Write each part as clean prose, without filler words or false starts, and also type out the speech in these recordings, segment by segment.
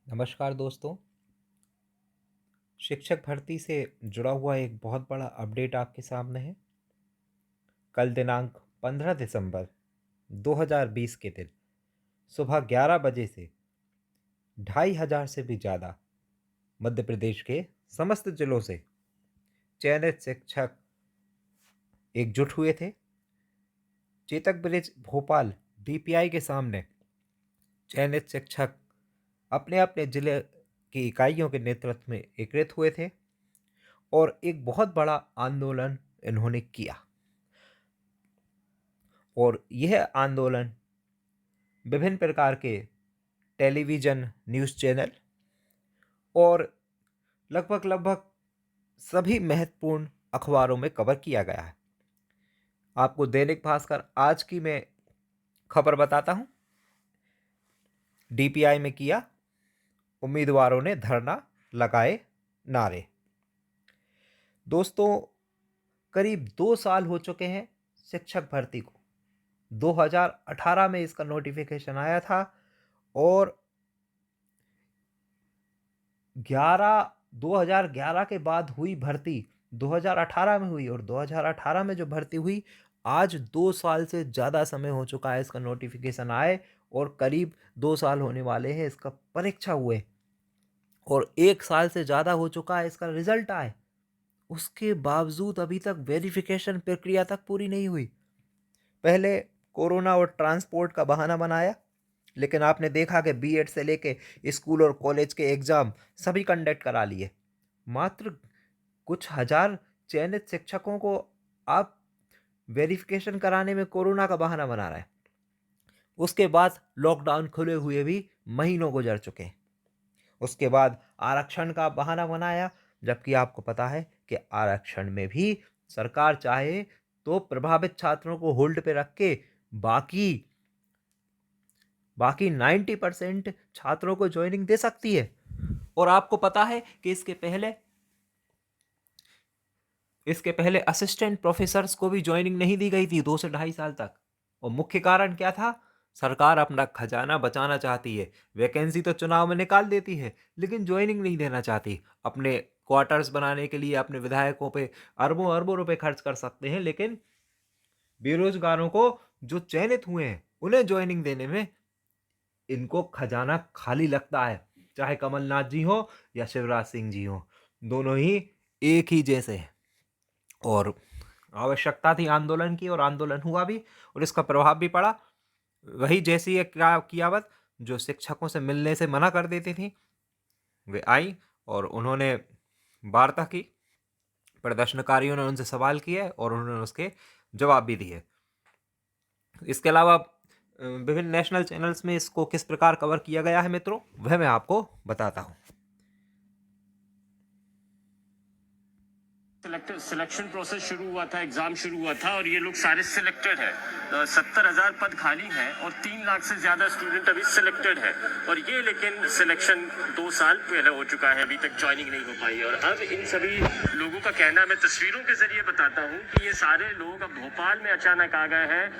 नमस्कार दोस्तों। शिक्षक भर्ती से जुड़ा हुआ एक बहुत बड़ा अपडेट आपके सामने है। कल दिनांक 15 दिसंबर 2020 के दिन सुबह 11 बजे से 2,500 से भी ज़्यादा मध्य प्रदेश के समस्त जिलों से चयनित शिक्षक एकजुट हुए थे। चेतक ब्रिज भोपाल बीपीआई के सामने चयनित शिक्षक अपने अपने जिले की इकाइयों के नेतृत्व में एकत्रित हुए थे और एक बहुत बड़ा आंदोलन इन्होंने किया। और यह आंदोलन विभिन्न प्रकार के टेलीविज़न न्यूज़ चैनल और लगभग लगभग सभी महत्वपूर्ण अखबारों में कवर किया गया है। आपको दैनिक भास्कर आज की मैं खबर बताता हूं। डीपीआई में किया, उम्मीदवारों ने धरना लगाए नारे। दोस्तों, करीब 2 साल हो चुके हैं शिक्षक भर्ती को। 2018 में इसका नोटिफिकेशन आया था और 2011 के बाद हुई भर्ती 2018 में हुई और 2018 में जो भर्ती हुई, आज 2 साल से ज़्यादा समय हो चुका है इसका नोटिफिकेशन आए और करीब 2 साल होने वाले हैं इसका परीक्षा हुए और 1 साल से ज़्यादा हो चुका है इसका रिजल्ट आए। उसके बावजूद अभी तक वेरिफिकेशन प्रक्रिया तक पूरी नहीं हुई। पहले कोरोना और ट्रांसपोर्ट का बहाना बनाया, लेकिन आपने देखा कि बीएड से लेके स्कूल और कॉलेज के एग्जाम सभी कंडक्ट करा लिए। मात्र कुछ हजार चयनित शिक्षकों को आप वेरिफिकेशन कराने में कोरोना का बहाना बना रहे हैं। उसके बाद लॉकडाउन खुले हुए भी महीनों गुजर चुके हैं। उसके बाद आरक्षण का बहाना बनाया, जबकि आपको पता है कि आरक्षण में भी सरकार चाहे तो प्रभावित छात्रों को होल्ड पे रख के बाकी बाकी 90% छात्रों को ज्वाइनिंग दे सकती है। और आपको पता है कि इसके पहले असिस्टेंट प्रोफेसर्स को भी ज्वाइनिंग नहीं दी गई थी 2 से 2.5 साल तक। और मुख्य कारण क्या था? सरकार अपना खजाना बचाना चाहती है। वैकेंसी तो चुनाव में निकाल देती है, लेकिन ज्वाइनिंग नहीं देना चाहती। अपने क्वार्टर्स बनाने के लिए अपने विधायकों पे अरबों अरबों रुपए खर्च कर सकते हैं, लेकिन बेरोजगारों को जो चयनित हुए हैं उन्हें ज्वाइनिंग देने में इनको खजाना खाली लगता है। चाहे कमलनाथ जी हो या शिवराज सिंह जी हो, दोनों ही एक ही जैसे हैं। और आवश्यकता थी आंदोलन की और आंदोलन हुआ भी और इसका प्रभाव भी पड़ा। वही जैसी एक कियावत जो शिक्षकों से मिलने से मना कर देती थी, वे आई और उन्होंने वार्ता की। प्रदर्शनकारियों ने उनसे सवाल किए और उन्होंने उसके जवाब भी दिए। इसके अलावा विभिन्न नेशनल चैनल्स में इसको किस प्रकार कवर किया गया है मित्रों, वह मैं आपको बताता हूं। सिलेक्शन प्रोसेस शुरू हुआ था, एग्जाम शुरू हुआ था और ये लोग सारे सिलेक्टेड है। 70,000 पद खाली हैं और 3 लाख से ज्यादा स्टूडेंट अभी सिलेक्टेड है। और ये लेकिन सिलेक्शन 2 साल पहले हो चुका है, अभी तक ज्वाइनिंग नहीं हो पाई। और अब इन सभी लोगों का कहना, मैं तस्वीरों के जरिए बताता हूँ कि ये सारे लोग अब भोपाल में अचानक आ गए हैं।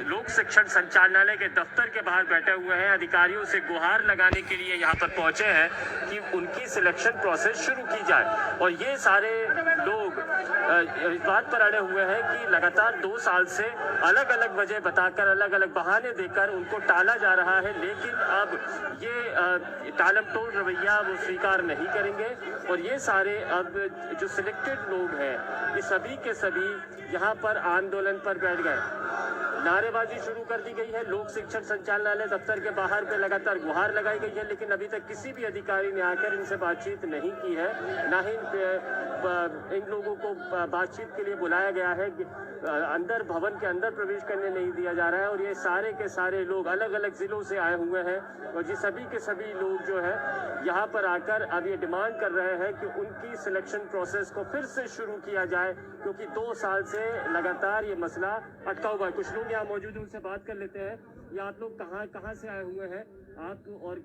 लोक शिक्षण संचालनालय के दफ्तर के बाहर बैठे हुए हैं, अधिकारियों से गुहार लगाने के लिए यहाँ पर पहुंचे हैं कि उनकी सिलेक्शन प्रोसेस शुरू की जाए। और ये सारे लोग इस बात पर अड़े हुए हैं कि लगातार 2 साल से अलग अलग वजह बताकर, अलग अलग बहाने देकर उनको टाला जा रहा है, लेकिन अब ये टालमटोल रवैया वो स्वीकार नहीं करेंगे। और ये सारे अब जो सिलेक्टेड लोग हैं, ये सभी के सभी यहाँ पर आंदोलन पर बैठ गए। नारेबाजी शुरू कर दी गई है। लोक शिक्षण संचालनालय दफ्तर के बाहर पे लगातार गुहार लगाई गई है, लेकिन अभी तक किसी भी अधिकारी ने आकर इनसे बातचीत नहीं की है। ना ही इन लोगों को बातचीत के लिए बुलाया गया है। अंदर भवन के अंदर प्रवेश करने नहीं दिया जा रहा है। और ये सारे के सारे लोग अलग अलग जिलों से आए हुए हैं और ये सभी के सभी लोग जो है यहाँ पर आकर अब ये डिमांड कर रहे हैं कि उनकी सिलेक्शन प्रोसेस को फिर से शुरू किया जाए, क्योंकि 2 साल से लगातार ये मसला अटका हुआ है। कुछ लोग यहाँ मौजूद हैं, उनसे बात कर लेते हैं। ये आप लोग कहाँ से आए हुए हैं आप, और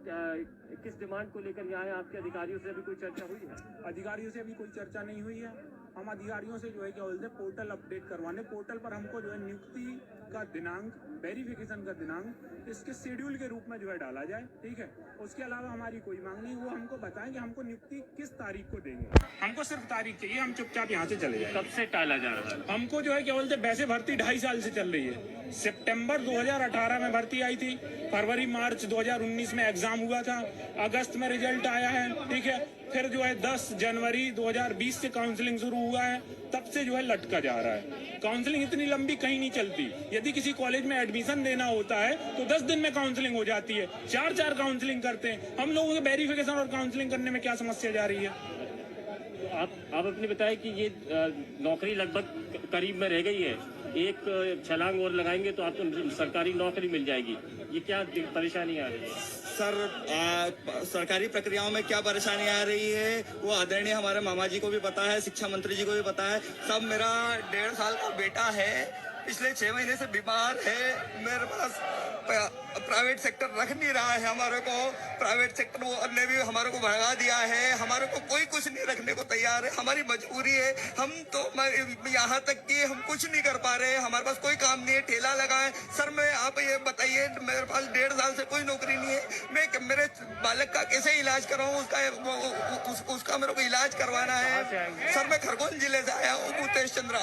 किस डिमांड को लेकर यहाँ आए? आपके अधिकारियों से अभी कोई चर्चा हुई है? अधिकारियों से अभी कोई चर्चा नहीं हुई है। हम अधिकारियों से जो है क्या बोलते हैं, पोर्टल अपडेट करवाने, पोर्टल पर हमको जो है नियुक्ति का दिनांक, वेरिफिकेशन का दिनांक इसके शेड्यूल के रूप में जो है डाला जाए, ठीक है। उसके अलावा हमारी कोई मांग नहीं, वो हमको बताएं कि हमको नियुक्ति किस तारीख को देंगे, हमको सिर्फ तारीख चाहिए, हम चुपचाप यहाँ से चले जाए। कब से टाला जा रहा है? हमको जो है क्या बोलते, वैसे भर्ती 2.5 साल से चल रही है। सितंबर 2018 में भर्ती आई थी, फरवरी मार्च 2019 में एग्जाम हुआ था, अगस्त में रिजल्ट आया है, ठीक है। फिर जो है 10 जनवरी 2020 से काउंसलिंग शुरू हुआ है, तब से जो है लटका जा रहा है। काउंसलिंग इतनी लंबी कहीं नहीं चलती। यदि किसी कॉलेज में एडमिशन देना होता है तो 10 दिन में काउंसलिंग हो जाती है, 4 काउंसलिंग करते हैं। हम लोगों के वेरिफिकेशन और काउंसलिंग करने में क्या समस्या जा रही है? आप अपने बताएं कि ये नौकरी लगभग करीब में रह गई है, एक छलांग और लगाएंगे तो आपको सरकारी नौकरी मिल जाएगी। ये क्या परेशानी आ रही है? सर सरकारी प्रक्रियाओं में क्या परेशानी आ रही है वो आदरणीय हमारे मामा जी को भी पता है, शिक्षा मंत्री जी को भी पता है। सब मेरा 1.5 साल का बेटा है, पिछले 6 महीने से बीमार है। मेरे पास प्राइवेट सेक्टर रख नहीं रहा है हमारे को, प्राइवेट सेक्टर ने भी हमारे को भगा दिया है, हमारे को कोई कुछ नहीं रखने को तैयार है। हमारी मजबूरी है, हम तो यहाँ तक कि हम कुछ नहीं कर पा रहे हैं, हमारे पास कोई काम नहीं है, ठेला लगाए। सर मैं आप ये बताइए, मेरे पास 1.5 साल से कोई नौकरी नहीं है, मैं मेरे बालक का कैसे इलाज कराऊं? उसका मेरे को इलाज करवाना है। सर मैं खरगोन जिले से आया हूँ, भूतेश चंद्रा।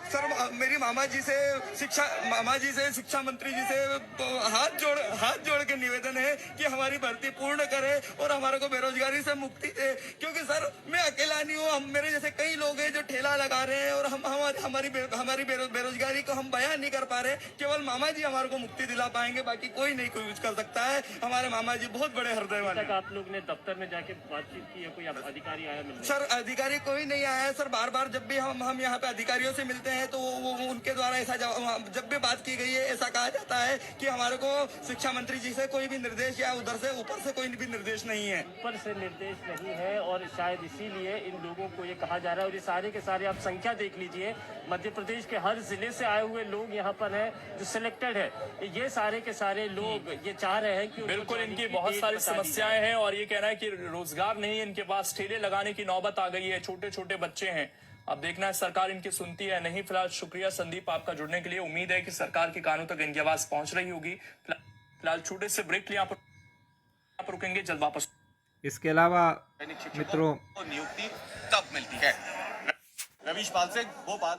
सर मेरी मामा जी से शिक्षा मंत्री जी से हाथ जोड़ के निवेदन है कि हमारी भर्ती पूर्ण करे और हमारे को बेरोजगारी से मुक्ति दे। क्योंकि सर मैं अकेला नहीं हूँ, हम मेरे जैसे कई लोग हैं जो ठेला लगा रहे हैं और हमारी बेरोजगारी को हम बयान नहीं कर पा रहे। केवल मामा जी हमारे को मुक्ति दिला पाएंगे, बाकी कोई नहीं कोई कुछ कर सकता है। हमारे मामा जी बहुत बड़े हृदय वाले। तक आप लोग ने दफ्तर में जाके बातचीत की है? कोई अधिकारी आया मिलने? सर अधिकारी कोई नहीं आया है सर। बार जब भी हम यहाँ पे अधिकारियों से मिलते हैं तो वो उनके द्वारा ऐसा जब भी बात की गई है ऐसा कहा जाता है कि हमारे को शिक्षा मंत्री जी से कोई भी निर्देश या उधर से ऊपर से कोई भी निर्देश नहीं है। ऊपर से निर्देश नहीं है और शायद इसीलिए इन लोगों को ये कहा जा रहा है। और ये सारे के सारे आप संख्या देख लीजिए, मध्य प्रदेश के हर जिले से आए हुए लोग यहाँ पर हैं जो सिलेक्टेड है। ये सारे के सारे लोग ये चाह रहे हैं कि बिल्कुल इनकी बहुत सारी समस्याएं हैं और ये कह रहा है कि रोजगार नहीं, इनके पास ठेले लगाने की नौबत आ गई है, छोटे छोटे बच्चे हैं। अब देखना है सरकार इनकी सुनती है नहीं। फिलहाल शुक्रिया संदीप आपका जुड़ने के लिए। उम्मीद है कि सरकार के कानों तक इनकी आवाज पहुंच रही होगी। फिलहाल छोटे से ब्रेक लिए आप रुकेंगे, जल्द वापस। इसके अलावा मित्रों नियुक्ति कब मिलती है? रवीश पाल से भोपाल।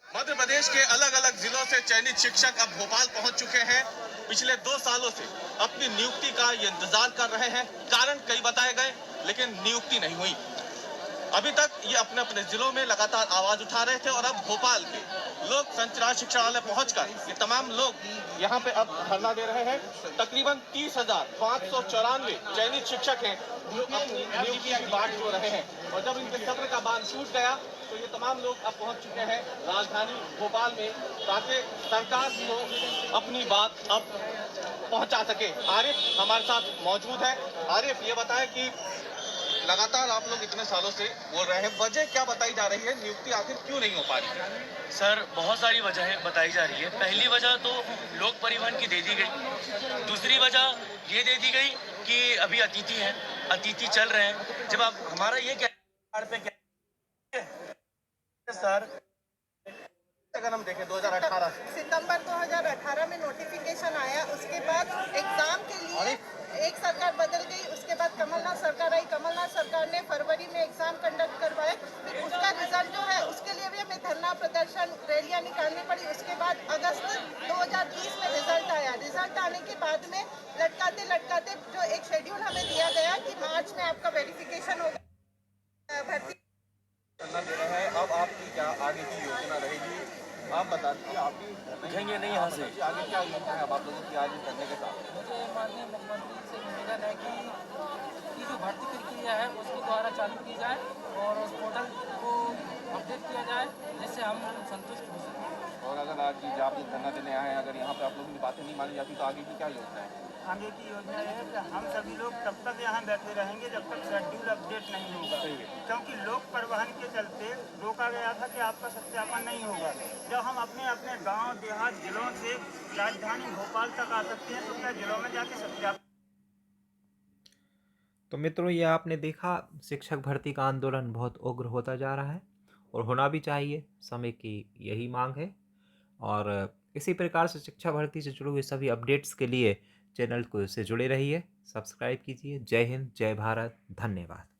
मध्य प्रदेश के अलग अलग जिलों से चयनित शिक्षक अब भोपाल पहुंच चुके हैं। पिछले 2 सालों से अपनी नियुक्ति का ये इंतजार कर रहे हैं। कारण कई बताए गए लेकिन नियुक्ति नहीं हुई। अभी तक ये अपने अपने जिलों में लगातार आवाज उठा रहे थे और अब भोपाल के लोक संचार शिक्षालय पहुंचकर ये तमाम लोग यहाँ पे अब धरना दे रहे हैं। तकरीबन 30,594 चयनित शिक्षक हैं जो अपनी नियुक्ति की बात जो रहे हैं। और जब इनके सत्र का बांध टूट गया तो ये तमाम लोग अब पहुंच चुके हैं राजधानी भोपाल में ताकि सरकार को अपनी बात अब पहुंचा सके। आरिफ हमारे साथ मौजूद है। आरिफ ये बताएं कि लगातार आप लोग इतने सालों से बोल रहे हैं, वजह क्या बताई जा रही है? नियुक्ति आखिर क्यों नहीं हो पा रही? सर बहुत सारी वजहें बताई जा रही है। पहली वजह तो लोक परिवहन की दे दी गई। दूसरी वजह ये दे दी गई कि अभी अतिथि हैं, अतिथि चल रहे हैं। जब आप हमारा ये क्या सर अगर हम देखें 2018 सितंबर 2018 में नोटिफिकेशन आया, उसके बाद एग्जाम के लिए एक सरकार बदल गई, उसके बाद कमलनाथ सरकार आई। कमलनाथ सरकार ने फरवरी में एग्जाम कंडक्ट करवाए, फिर उसका रिजल्ट जो है उसके लिए भी हमें धरना प्रदर्शन रैलियां निकालनी पड़ी। उसके बाद अगस्त 2020 में रिजल्ट आया। रिजल्ट आने के बाद में लटकाते लटकाते जो एक शेड्यूल हमें दिया गया कि मार्च में आपका वेरिफिकेशन होगा, भर्ती करना दे रहे हैं। अब आपकी क्या आगे की योजना रहेगी? आप बता दीजिए। आपकी उठेंगे नहीं यहाँ से। आगे क्या योजना है अब आप लोगों की आगे करने के साथ? मुझे माननीय मुख्यमंत्री से निवेदन है कि जो भर्ती प्रक्रिया है उसके द्वारा चालू की जाए और उस पोर्टल को अपडेट किया जाए जिससे हम संतुष्ट हो सकें। और अगर आज आप लोग धरना देने आए हैं, अगर यहाँ पे आप लोगों की बातें नहीं मानी जाती तो आगे की क्या योजना है? आगे की योजना यह है कि हम सभी लोग तब तक यहाँ बैठे रहेंगे जब तक शेड्यूल अपडेट नहीं होगा, क्योंकि लोक परिवहन के चलते रोका गया था कि आपका सत्यापन नहीं होगा। जब हम अपने अपने गांव देहात जिलों से राजधानी भोपाल तक आ सकते हैं तो क्या जिलों में जाके सत्यापन। तो मित्रों ये आपने देखा शिक्षक भर्ती का आंदोलन बहुत उग्र होता जा रहा है और होना भी चाहिए, समय की यही मांग है। और इसी प्रकार से शिक्षा भर्ती से जुड़े हुए सभी अपडेट्स के लिए चैनल को से जुड़े रहिए, सब्सक्राइब कीजिए। जय हिंद, जय भारत, धन्यवाद।